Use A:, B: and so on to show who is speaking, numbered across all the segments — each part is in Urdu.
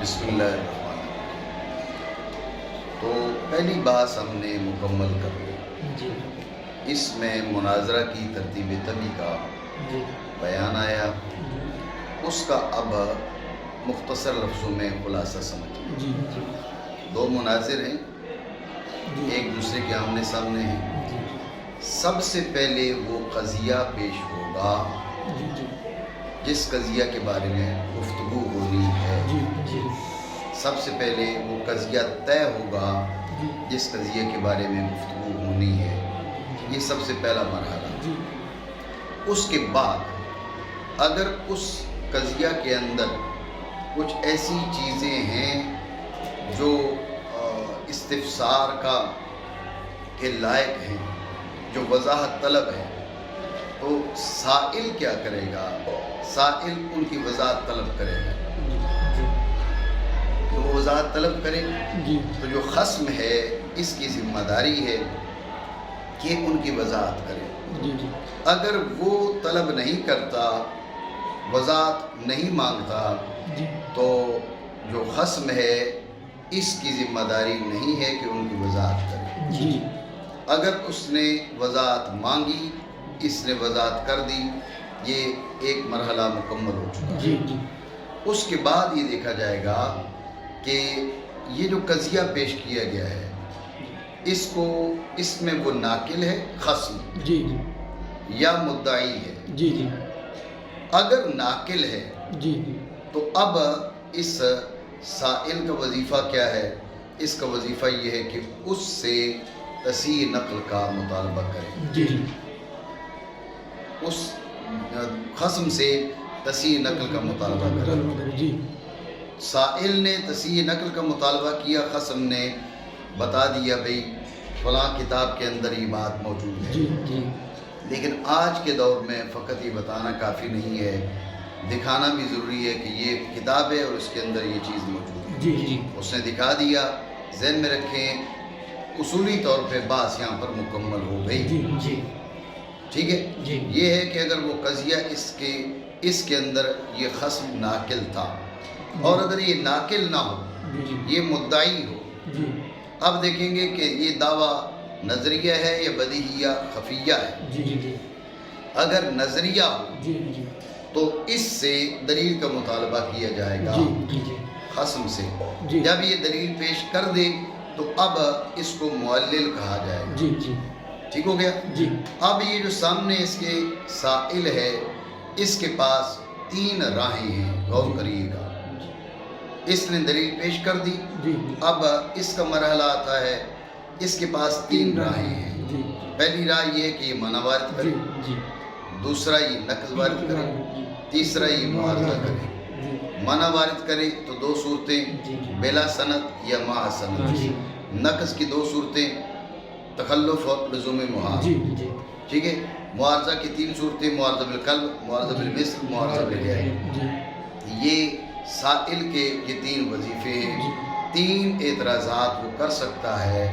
A: بسم اللہ الرحمن الرحیم۔ تو پہلی بات ہم نے مکمل کر لی
B: جی
A: اس میں مناظرہ کی ترتیب طبی کا
B: جی
A: بیان آیا، اس کا اب مختصر لفظوں میں خلاصہ سمجھیں۔
B: جی جی
A: دو مناظر ہیں، ایک دوسرے کے آمنے سامنے ہیں۔
B: جی
A: سب سے پہلے وہ قضیہ پیش ہوگا
B: جی جی
A: جس قضیہ کے بارے میں گفتگو ہونی ہے۔
B: جی جی
A: سب سے پہلے وہ قضیہ طے ہوگا جس قضیے کے بارے میں گفتگو ہونی ہے۔ یہ سب سے پہلا مرحلہ۔
B: جی
A: اس کے بعد اگر اس قضیہ کے اندر کچھ ایسی چیزیں ہیں جو استفسار کے لائق ہیں، جو وضاحت طلب ہے، تو سائل کیا کرے گا؟ سائل ان کی وضاحت طلب کرے گا۔ تو وہ وضاحت طلب کرے
B: جی
A: تو جو خصم ہے اس کی ذمہ داری ہے کہ ان کی وضاحت کرے۔
B: جی جی
A: اگر وہ طلب نہیں کرتا، وضاحت نہیں مانگتا،
B: جی
A: تو جو خصم ہے اس کی ذمہ داری نہیں ہے کہ ان کی وضاحت کرے۔
B: جی
A: اگر اس نے وضاحت مانگی، اس نے وضاحت کر دی، یہ ایک مرحلہ مکمل ہو چکا ہے۔
B: جی جی
A: اس کے بعد یہ دیکھا جائے گا کہ یہ جو قضیہ پیش کیا گیا ہے اس میں وہ ناقل ہے خصم
B: جی جی
A: یا مدعی ہے۔
B: جی جی
A: اگر ناقل ہے
B: جی
A: تو اب اس سائل کا وظیفہ کیا ہے؟ اس کا وظیفہ یہ ہے کہ اس سے تصحیح نقل کا مطالبہ کرے،
B: جی
A: اس خصم سے تصحیح نقل کا مطالبہ کرے۔
B: جی
A: سائل نے تصحیح نقل کا مطالبہ کیا، خصم نے بتا دیا بھئی فلاں کتاب کے اندر یہ بات موجود ہے۔
B: جی جی
A: لیکن آج کے دور میں فقط یہ بتانا کافی نہیں ہے، دکھانا بھی ضروری ہے کہ یہ کتاب ہے اور اس کے اندر یہ چیز موجود ہے۔
B: جی جی
A: اس نے دکھا دیا، ذہن میں رکھیں اصولی طور پہ بات یہاں پر مکمل ہو گئی۔
B: جی جی
A: ٹھیک ہے؟
B: جی
A: یہ ہے کہ اگر وہ قضیہ اس کے اندر یہ خصم ناقل تھا، اور اگر یہ ناقل نہ ہو،
B: جی
A: یہ مدعی ہو،
B: جی
A: اب دیکھیں گے کہ یہ دعویٰ نظریہ ہے یا بدیہیہ خفیہ ہے۔
B: جی جی
A: اگر نظریہ ہو
B: جی جی
A: تو اس سے دلیل کا مطالبہ کیا جائے گا
B: جی جی
A: خصم سے۔
B: جی
A: جب یہ دلیل پیش کر دے تو اب اس کو معلل کہا جائے گا۔
B: جی جی
A: ٹھیک ہو گیا؟
B: جی
A: اب یہ جو سامنے اس کے سائل ہے، اس کے پاس 3 راہیں ہیں، غور کریے گا۔ اس نے دلیل پیش کر دی،
B: جی
A: اب اس کا مرحلہ آتا ہے، اس کے پاس 3 راہیں ہیں۔
B: جی
A: پہلی رائے یہ ہے کہ یہ منع وارد کرے،
B: جی
A: دوسرا یہ نقض وارد کرے، تیسرا یہ معارضہ کرے۔ منع وارد کرے تو 2 صورتیں، بلا سند یا مع سند۔
B: جی
A: نقض کی 2 صورتیں، تخلف اور لزوم محال۔
B: جی جی
A: ٹھیک ہے؟ معارضہ کی 3 صورتیں، معارضہ بالقلب، معارضہ بالمثل، معارضہ بالغیر۔
B: جی
A: یہ سائل کے یہ 3 وظیفے ہیں، 3 اعتراضات وہ کر سکتا ہے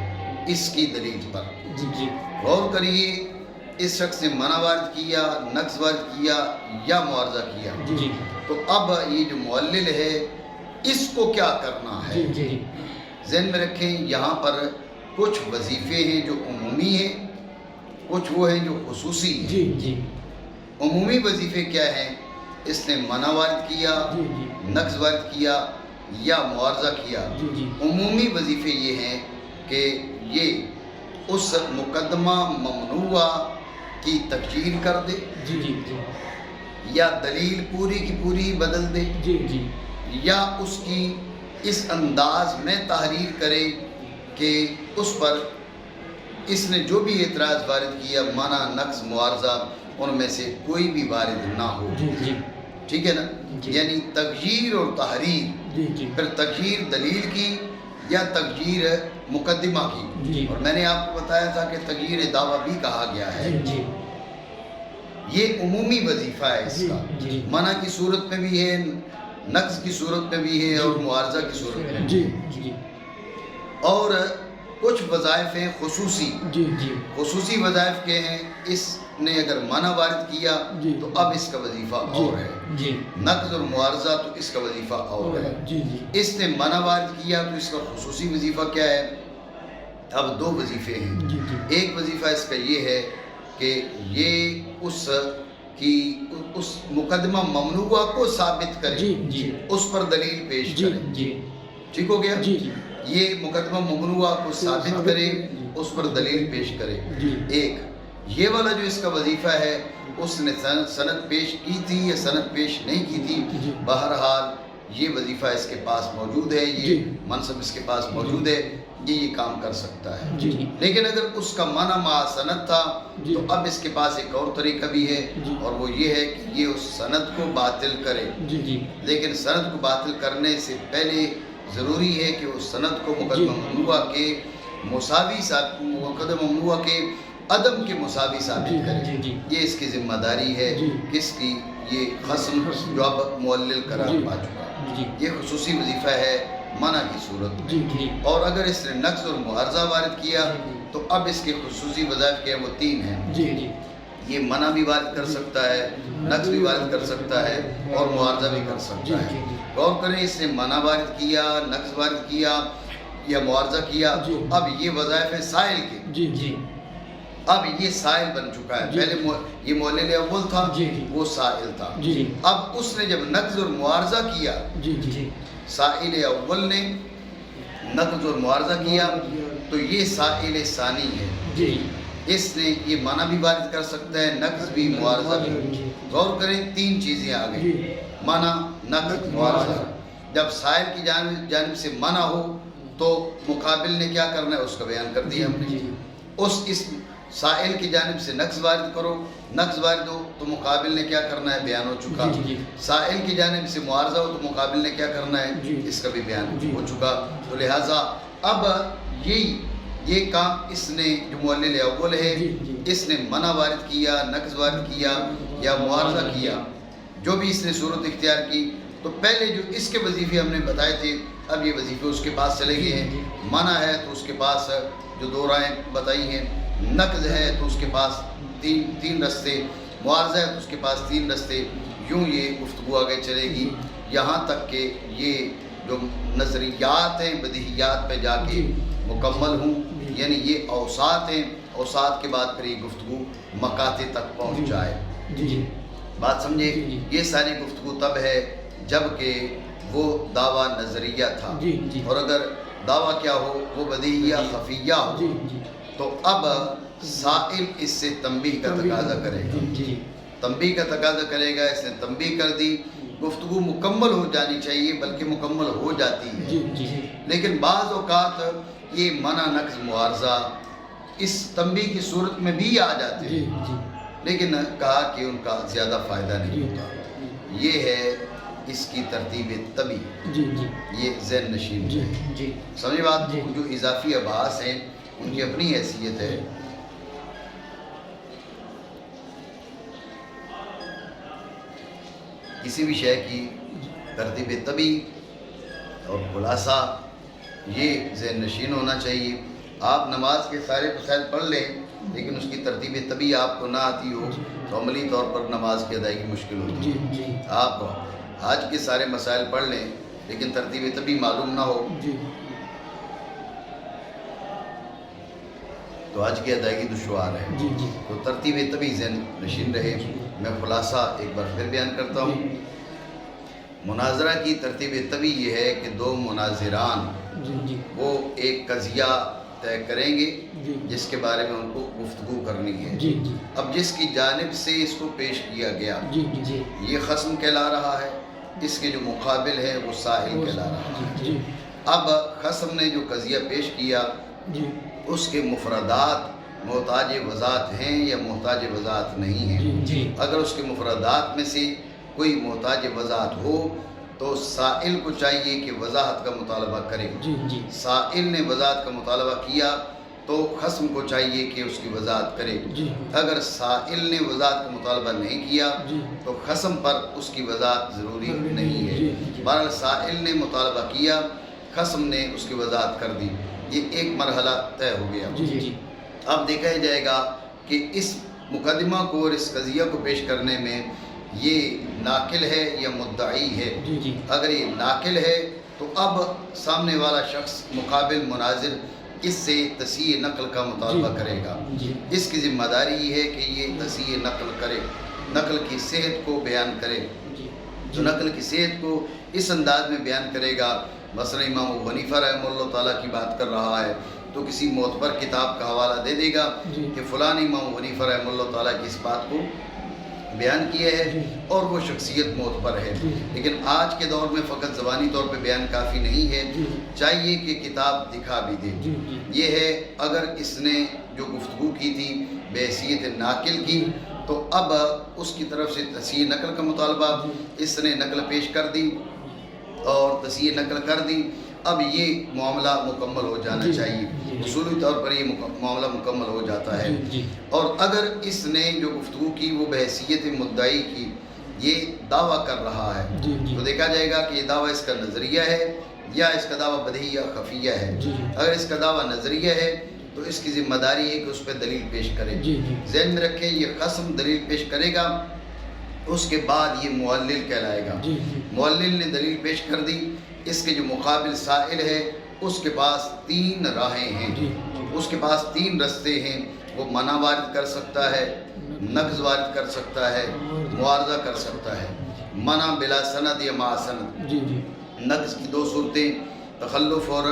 A: اس کی دلیل پر۔
B: جی جی
A: غور کریے، اس شخص نے منع وارد کیا، نقض وارد کیا یا معارضہ کیا،
B: جی
A: تو اب یہ جو معلل ہے اس کو کیا کرنا ہے؟
B: جی
A: ذہن میں رکھیں یہاں پر کچھ وظیفے ہیں جو عمومی ہیں، کچھ وہ ہیں جو خصوصی ہیں۔
B: جی جی
A: عمومی وظیفے کیا ہیں؟ اس نے منع وارد کیا، نقض وارد کیا یا معارضہ کیا۔
B: جی
A: عمومی وظیفے یہ ہیں کہ یہ اس مقدمہ ممنوعہ کی تکفیر کر دے،
B: جی جی
A: یا دلیل پوری کی پوری بدل دے،
B: جی جی
A: یا اس کی اس انداز میں تحریر کرے کہ اس پر اس نے جو بھی اعتراض وارد کیا، منع، نقض، معارضہ، ان میں سے کوئی بھی وارد نہ ہو۔
B: جی جی
A: ٹھیک ہے نا؟
B: جی
A: یعنی تغییر اور تحریر،
B: جی جی
A: پھر تغییر دلیل کی یا تغییر مقدمہ کی۔
B: جی
A: اور میں نے آپ کو بتایا تھا کہ تغییر دعویٰ بھی کہا گیا ہے۔
B: جی
A: یہ عمومی وظیفہ ہے اس کا،
B: جی
A: منع کی صورت میں بھی ہے، نقض کی صورت میں بھی ہے، اور معارضہ کی صورت میں بھی
B: جی
A: ہے۔
B: جی
A: اور کچھ وظائف ہیں خصوصی،
B: جی جی
A: خصوصی وظائف کے ہیں، اس نے اگر منع وارد کیا
B: جی
A: تو اب اس کا وظیفہ اور ہے،
B: جی
A: نقض اور معارضہ تو اس کا وظیفہ اور ہے،
B: جی جی
A: اس نے منع وارد کیا تو اس کا خصوصی وظیفہ کیا ہے؟ اب دو وظیفے ہیں،
B: جی جی
A: ایک وظیفہ اس کا یہ ہے کہ یہ اس مقدمہ ممنوعہ کو ثابت کرے،
B: جی جی
A: اس پر دلیل پیش
B: جی
A: کرے،
B: جی
A: ٹھیک ہو گیا؟
B: جی
A: یہ مقدمہ ممنوعہ کو ثابت کرے،
B: جی
A: اس پر دلیل پیش کرے۔
B: جی
A: ایک یہ والا جو اس کا وظیفہ ہے، اس نے سند پیش کی تھی یا سند پیش نہیں کی تھی،
B: جی
A: بہرحال یہ وظیفہ اس کے پاس موجود ہے،
B: جی
A: یہ منصب اس کے پاس موجود ہے، یہ کام کر سکتا ہے۔
B: جی
A: لیکن اگر اس کا منع مع سند تھا
B: جی
A: تو اب اس کے پاس ایک اور طریقہ بھی ہے،
B: جی
A: اور وہ یہ ہے کہ یہ اس سند کو باطل کرے،
B: جی جی
A: لیکن سند کو باطل کرنے سے پہلے ضروری ہے کہ اس سند کو مقدمہ ممنوعہ کے مساوی مقدمہ ممنوعہ کے عدم کے مساوی ثابت کرے،
B: جی
A: یہ اس کی ذمہ داری ہے،
B: جی
A: کس کی؟ یہ خصم جو اب معلل قرار
B: جی
A: پا چکا،
B: جی
A: یہ خصوصی وظیفہ ہے منع کی صورت میں۔
B: جی جی
A: اور اگر اس نے نقض اور معارضہ وارد کیا تو اب اس کے خصوصی وظائف کے وہ تین ہیں،
B: جی جی
A: یہ منع بھی وارد کر سکتا ہے، نقض بھی وارد کر سکتا ہے، اور معارضہ بھی کر سکتا ہے۔ غور کریں، اس نے منع وارد کیا، نقض وارد کیا یا معارضہ کیا، تو اب یہ وظائف ہے سائل کے،
B: جی جی
A: اب یہ سائل بن چکا ہے، پہلے یہ معلل اول تھا، وہ سائل تھا،
B: جی
A: اب اس نے جب نقض اور معارضہ کیا،
B: جی جی
A: سائل اول نے نقض اور معارضہ کیا تو یہ سائل ثانی ہے،
B: جی
A: اس نے یہ منع بھی وارد کر سکتا ہے، نقض بھی، معارضہ بھی۔ غور کریں، تین چیزیں آ گئی، منع، نقض، معارضہ۔ جب سائل کی جانب سے منع ہو تو مقابل نے کیا کرنا ہے اس کا بیان کر دیا ہم نے، اس سائل کی جانب سے نقض وارد کرو، نقض وارد ہو تو مقابل نے کیا کرنا ہے بیان ہو چکا، سائل کی جانب سے معارضہ ہو تو مقابل نے کیا کرنا ہے اس کا بھی بیان ہو چکا۔ تو لہٰذا اب یہ کام اس نے جو معلل اول ہے، اس نے منع وارد کیا، نقض وارد کیا یا معارضہ کیا، جو بھی اس نے صورت اختیار کی، تو پہلے جو اس کے وظیفے ہم نے بتائے تھے، اب یہ وظیفے اس کے پاس چلے گئے ہیں۔ منع ہے تو اس کے پاس جو دو رائیں بتائی ہیں، نقض ہے تو اس کے پاس تین رستے، معارضہ ہے تو اس کے پاس تین رستے، یوں یہ گفتگو آگے چلے gی یہاں تک کہ یہ جو نظریات ہیں بدیہیات پہ جا کے مکمل ہوں، یعنی یہ اوساط ہیں، اوساط کے بعد پھر یہ گفتگو مقاطع تک پہنچ جائے۔ بات سمجھے؟ یہ ساری گفتگو تب ہے جب کہ وہ دعویٰ نظریہ تھا، اور اگر دعویٰ کیا ہو وہ بدیہیہ خفیہ ہو تو اب سائل اس سے تنبیہ کا تقاضا کرے گا، تنبیہ کا تقاضا کرے گا، اس نے تنبیہ کر دی، گفتگو مکمل ہو جانی چاہیے، بلکہ مکمل ہو جاتی ہے، لیکن بعض اوقات یہ منع، نقض، معارضہ اس تنبیہ کی صورت میں بھی آ جاتے ہیں، لیکن کہا کہ ان کا زیادہ فائدہ نہیں ہوتا۔ یہ ہے اس کی ترتیب طبی، یہ ذہن نشین ہے، سمجھے بات؟ جو اضافی ابحاث ہیں ان کی اپنی حیثیت ہے۔ کسی بھی شے کی ترتیب طبی اور خلاصہ یہ ذہن نشین ہونا چاہیے۔ آپ نماز کے سارے مسائل پڑھ لیں لیکن اس کی ترتیب طبی آپ کو نہ آتی ہو تو عملی طور پر نماز کی ادائیگی مشکل ہوتی ہے۔ آپ حج کے سارے مسائل پڑھ لیں لیکن ترتیب طبی معلوم نہ ہو تو حج کی ادائیگی دشوار ہے، تو ترتیب طبی ذہن نشین رہے۔ میں خلاصہ ایک بار پھر بیان کرتا ہوں، مناظرہ کی ترتیب طبی یہ ہے کہ دو مناظران وہ ایک قضیہ طے کریں گے جس کے بارے میں ان کو گفتگو کرنی ہے، اب جس کی جانب سے اس کو پیش کیا گیا یہ خصم کہلا رہا ہے، اس کے جو مقابل ہے وہ سائل کہلا رہا ہے۔ اب خصم نے جو قضیہ پیش کیا اس کے مفردات محتاج وضاحت ہیں یا محتاج وضاحت نہیں ہیں، اگر اس کے مفردات میں سے کوئی محتاج وضاحت ہو تو سائل کو چاہیے کہ وضاحت کا مطالبہ کرے، سائل نے وضاحت کا مطالبہ کیا تو خصم کو چاہیے کہ اس کی وضاحت کرے، اگر سائل نے وضاحت کا مطالبہ نہیں کیا تو خصم پر اس کی وضاحت ضروری نہیں ہے۔ بہرحال سائل نے مطالبہ کیا، خصم نے اس کی وضاحت کر دی، یہ ایک مرحلہ طے ہو گیا۔
B: جی
A: اب دیکھا جائے گا کہ اس مقدمہ کو اور اس قضیہ کو پیش کرنے میں یہ ناقل ہے یا مدعی ہے۔ اگر یہ ناقل ہے تو اب سامنے والا شخص مقابل مناظر اس سے تصحیح نقل کا مطالبہ کرے گا۔ اس کی ذمہ داری یہ ہے کہ یہ تصحیح نقل کرے، نقل کی صحت کو بیان کرے۔ جو نقل کی صحت کو اس انداز میں بیان کرے گا، مثلا امام ابو حنیفہ رحمہ اللہ تعالیٰ کی بات کر رہا ہے تو کسی معتبر کتاب کا حوالہ دے دے گا کہ فلاں امام ابو حنیفہ رحمہ اللہ تعالیٰ کی اس بات کو بیان کیا ہے اور وہ شخصیت معتبر ہے۔ لیکن آج کے دور میں فقط زبانی طور پہ بیان کافی نہیں ہے، چاہیے کہ کتاب دکھا بھی دے۔ یہ ہے اگر اس نے جو گفتگو کی تھی بحیثیت ناقل کی تو اب اس کی طرف سے تصحیح نقل کا مطالبہ، اس نے نقل پیش کر دی اور تصحیح نقل کر دی، اب یہ معاملہ مکمل ہو جانا چاہیے۔ اصولی طور پر یہ معاملہ مکمل ہو جاتا ہے۔ اور اگر اس نے جو گفتگو کی وہ بحیثیت مدعی کی، یہ دعویٰ کر رہا ہے تو دیکھا جائے گا کہ یہ دعویٰ اس کا نظریہ ہے یا اس کا دعویٰ بدیہی یا خفیہ ہے۔ اگر اس کا دعویٰ نظریہ ہے تو اس کی ذمہ داری ہے کہ اس پہ دلیل پیش کرے۔ ذہن میں رکھیں یہ خصم دلیل پیش کرے گا، اس کے بعد یہ معلل کہلائے گا۔ معلل نے دلیل پیش کر دی، اس کے جو مقابل سائل ہے اس کے پاس 3 راہیں ہیں، اس کے پاس 3 رستے ہیں۔ وہ منع وارد کر سکتا ہے، نقض وارد کر سکتا ہے، معارضہ کر سکتا ہے۔ منع بلا سند یا مع سند، نقض کی 2 صورتیں، تخلف اور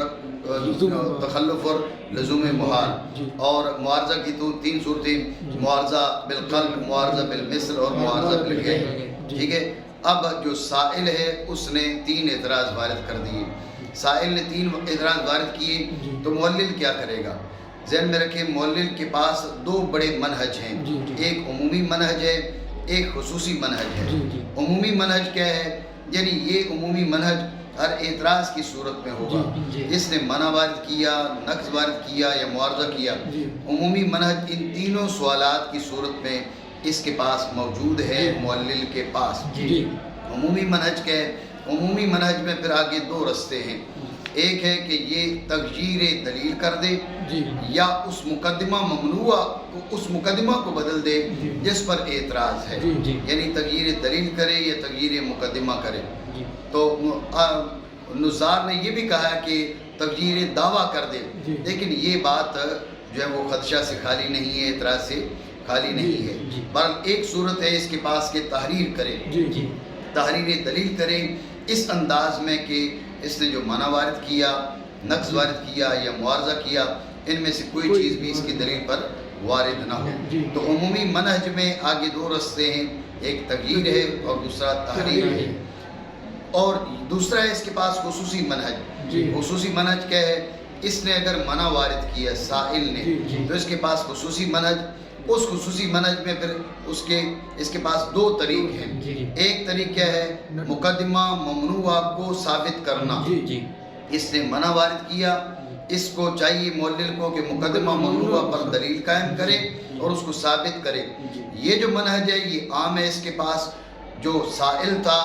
A: لزوم محال، اور معارضہ کی 3 صورتیں، معارضہ بالقلب، معارضہ بالمثل اور معارضہ بالغیر۔ ٹھیک ہے، اب جو سائل ہے اس نے 3 اعتراض وارد کر دیے۔ سائل نے 3 اعتراض وارد کیے تو معلل کیا کرے گا؟ ذہن میں رکھیں معلل کے پاس 2 بڑے منہج ہیں، ایک عمومی منہج ہے، ایک خصوصی منہج ہے۔ عمومی منہج کیا ہے؟ یعنی یہ عمومی منہج ہر اعتراض کی صورت میں ہوگا۔ اس نے منع وارد کیا، نقض وارد کیا یا معارضہ کیا، عمومی منہج ان تینوں سوالات کی صورت میں اس کے پاس موجود ہے معلل کے پاس۔ عمومی منہج کیا ہے؟ عمومی منہج میں پھر آگے 2 رستے ہیں، ایک ہے کہ یہ تغییر دلیل کر دے یا اس مقدمہ ممنوعہ اس مقدمہ کو بدل دے جس پر اعتراض ہے، یعنی تغییر دلیل کرے یا تغییر مقدمہ کرے۔ تو نزار نے یہ بھی کہا کہ تغییر دعویٰ کر دے، لیکن یہ بات جو ہے وہ خدشہ سے خالی نہیں ہے، اعتراض سے خالی نہیں ہے۔ بہرحال ایک صورت ہے اس کے پاس کہ تحریر کرے، تحریر دلیل کرے اس انداز میں کہ اس نے جو منع وارد کیا، نقض وارد کیا یا معارضہ کیا، ان میں سے کوئی چیز بھی اس کی دلیل پر وارد نہ ہو۔ تو عمومی منہج میں آگے 2 رستے ہیں، ایک تغییر ہے اور دوسرا تحریر ہے۔ اور دوسرا ہے اس کے پاس خصوصی منہج۔ خصوصی منہج کیا ہے؟ اس نے اگر منع وارد کیا سائل نے تو اس کے پاس خصوصی منہج، اس خصوصی منہج میں پھر اس کے پاس 2 طریق ہیں۔ ایک طریق کیا ہے؟ مقدمہ ممنوعہ کو ثابت کرنا۔ اس نے منع وارد کیا، اس کو چاہیے معلل کو کہ مقدمہ ممنوعہ پر دلیل قائم کرے اور اس کو ثابت کرے۔ یہ جو منہج ہے یہ عام ہے اس کے پاس۔ جو سائل تھا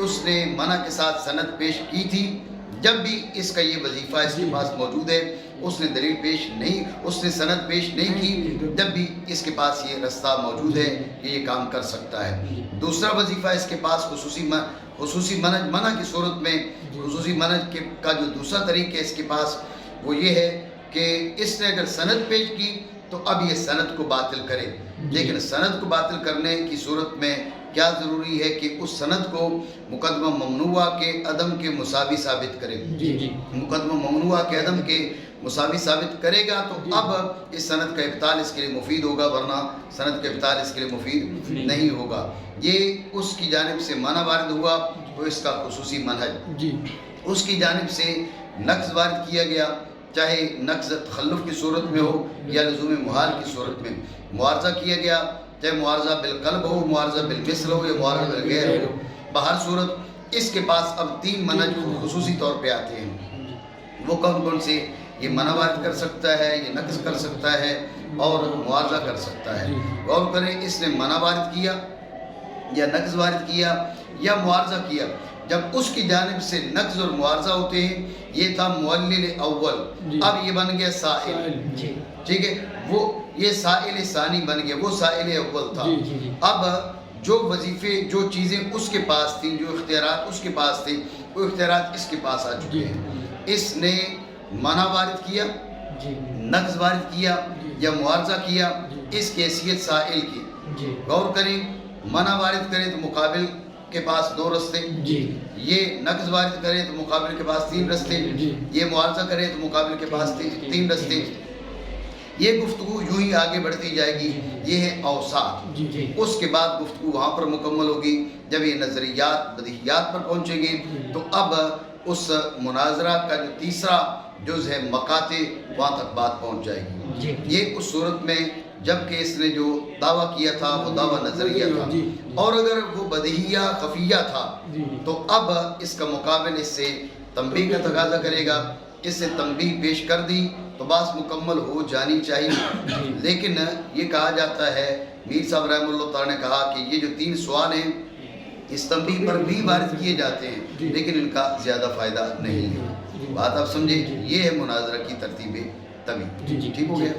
A: اس نے منع کے ساتھ سند پیش کی تھی، جب بھی اس کا یہ وظیفہ اس کے پاس موجود ہے اس نے دلیل پیش نہیں، اس نے سند پیش نہیں کی، جب بھی اس کے پاس یہ رستہ موجود ہے کہ یہ کام کر سکتا ہے۔ دوسرا وظیفہ اس کے پاس خصوصی منہج، منع کی صورت میں خصوصی منہج کا جو دوسرا طریق ہے اس کے پاس وہ یہ ہے کہ اس نے اگر سند پیش کی تو اب یہ سند کو باطل کرے، لیکن سند کو باطل کرنے کی صورت میں کیا ضروری ہے کہ اس سند کو مقدمہ ممنوعہ کے عدم کے مساوی ثابت کرے۔ مقدمہ ممنوعہ کے عدم کے مساوی ثابت کرے گا تو اب اس سند کا ابطال اس کے لیے مفید ہوگا، ورنہ سند کا ابطال اس کے لیے مفید نہیں ہوگا۔ یہ اس کی جانب سے منع وارد ہوا تو اس کا خصوصی منہج۔ اس کی جانب سے نقض وارد کیا گیا، چاہے نقض تخلف کی صورت میں ہو یا لزوم محال کی صورت میں، معارضہ کیا گیا چاہے معارضہ بالقلب ہو، معارضہ بالمثل ہو یا معارضہ بالغیر ہو، بہر صورت اس کے پاس اب 3 منہج خصوصی طور پہ آتے ہیں۔ وہ کون کون سے؟ یہ منع وارد کر سکتا ہے، یہ نقض کر سکتا ہے اور معارضہ کر سکتا ہے۔ غور کریں، اس نے منع وارد کیا یا نقض وارد کیا یا معارضہ کیا، جب اس کی جانب سے نقض اور معارضہ ہوتے ہیں. یہ تھا معلل اول، اب یہ بن گیا سائل. ٹھیک ہے، وہ یہ سائل ثانی بن گیا، وہ سائل اول تھا. اب جو وظیفے، جو چیزیں اس کے پاس تھیں، جو اختیارات اس کے پاس تھے، وہ اختیارات اس کے پاس آ چکے ہیں. اس نے منع وارد کیا، نقض وارد کیا یا معارضہ کیا، اس کی حیثیت سائل کی. غور کریں، منع وارد کرے تو مقابل کے پاس 2 رستے، یہ نقض وارد کرے تو مقابل کے پاس 3 رستے، یہ معارضہ کرے تو مقابل کے پاس 3 رستے. یہ گفتگو یوں ہی آگے بڑھتی جائے گی. یہ ہے اوصاف. اس کے بعد گفتگو وہاں پر مکمل ہوگی جب یہ نظریات بدیہیات پر پہنچیں گے. تو اب اس مناظرہ کا جو تیسرا جز ہے مقاطع، وہاں تک بات پہنچ جائے گی. یہ اس صورت میں جب کہ اس نے جو دعویٰ کیا تھا وہ دعویٰ نظریہ تھا، اور اگر وہ بدیہیہ خفیہ تھا تو اب اس کا مقابل اس سے تنبیہ کا تقاضا کرے گا. اس سے تنبیہ پیش کر دی تو بات مکمل ہو جانی چاہیے. لیکن یہ کہا جاتا ہے، میر صاحب رحمہ اللہ تعالیٰ نے کہا کہ یہ جو 3 سوال ہیں اس تنبیہ پر بھی وارد کیے جاتے ہیں لیکن ان کا زیادہ فائدہ نہیں ہے. بات آپ سمجھیں، یہ ہے مناظرہ کی ترتیب طبی. ٹھیک ہو گیا؟